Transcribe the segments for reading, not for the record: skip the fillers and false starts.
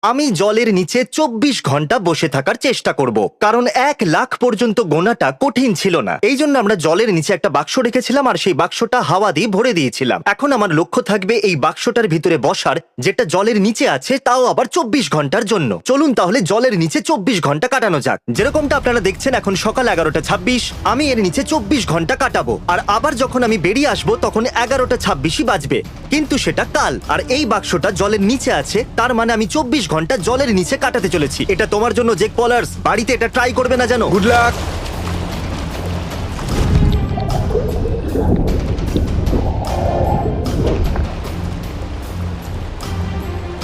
আমি জলের নিচে 24 ঘন্টা বসে থাকার চেষ্টা করব, কারণ 1 লাখ পর্যন্ত গোনাটা কঠিন ছিল না। এই জন্য আমরা জলের নিচে একটা বাক্স রেখেছিলাম আর সেই বাক্সটা হাওয়া দিয়ে ভরে দিয়েছিলাম। এখন আমার লক্ষ্য থাকবে এই বাক্সটার ভিতরে বসার, যেটা জলের নিচে আছে, তাও আবার 24 ঘন্টার জন্য। চলুন তাহলে জলের নিচে 24 ঘন্টা কাটানো যাক। যেরকমটা আপনারা দেখছেন এখন সকাল 11:26, আমি এর নিচে 24 ঘন্টা কাটাবো। আর আবার যখন আমি বেরিয়ে আসবো তখন 11:26 বাজবে, কিন্তু সেটা কাল। আর এই বাক্সটা জলের নিচে আছে, তার মানে আমি 24 ঘন্টা জলের নিচে কাটাতে চলেছি। এটা তোমার জন্য, জেক পলার্স। বাড়িতে এটা ট্রাই করবে না জানো। Good luck.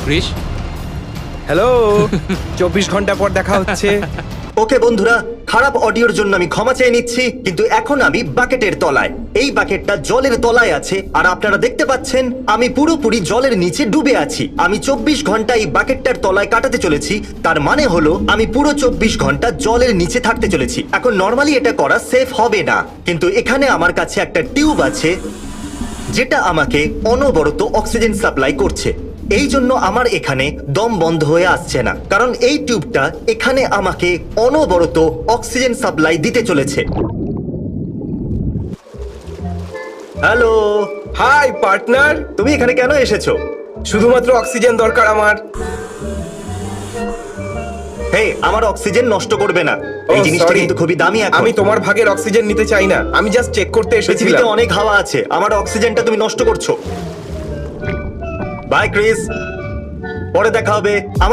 Chris, hello. 24 ঘন্টা পর দেখা হচ্ছে। ওকে বন্ধুরা, খারাপ অডিওর জন্য আমি ক্ষমা চেয়ে নিচ্ছি, কিন্তু এখন আমি বাকেটের তলায়। এই বাকেটটা জলের তলায় আছে আর আপনারা দেখতে পাচ্ছেন আমি পুরোপুরি জলের নিচে ডুবে আছি। আমি 24 ঘন্টা এই বাকেটটার তলায় কাটাতে চলেছি, তার মানে হলো আমি পুরো 24 ঘন্টা জলের নিচে থাকতে চলেছি। এখন নর্মালি এটা করা সেফ হবে না, কিন্তু এখানে আমার কাছে একটা টিউব আছে যেটা আমাকে অনবরত অক্সিজেন সাপ্লাই করছে। এই জন্য আমার এখানে দম বন্ধ হয়ে আসছে না, কারণ এই টিউবটা এখানে আমাকে অনবরত অক্সিজেন সাপ্লাই দিতে চলেছে। Hello, hi partner. তুমি এখানে কেন এসেছো? শুধুমাত্র অক্সিজেন দরকার আমার। হে, আমার অক্সিজেন নষ্ট করবে না। এই Oh, জিনিসটা sorry. কিন্তু খুবই দামি। এখন আমি তোমার ভাগের অক্সিজেন নিতে চাই না, আমি জাস্ট চেক করতে পৃথিবীতে এসেছিলাম। অনেক হাওয়া আছে, আমার অক্সিজেনটা তুমি নষ্ট করছো। বাই ক্রিস, পরে দেখা হবে। আমার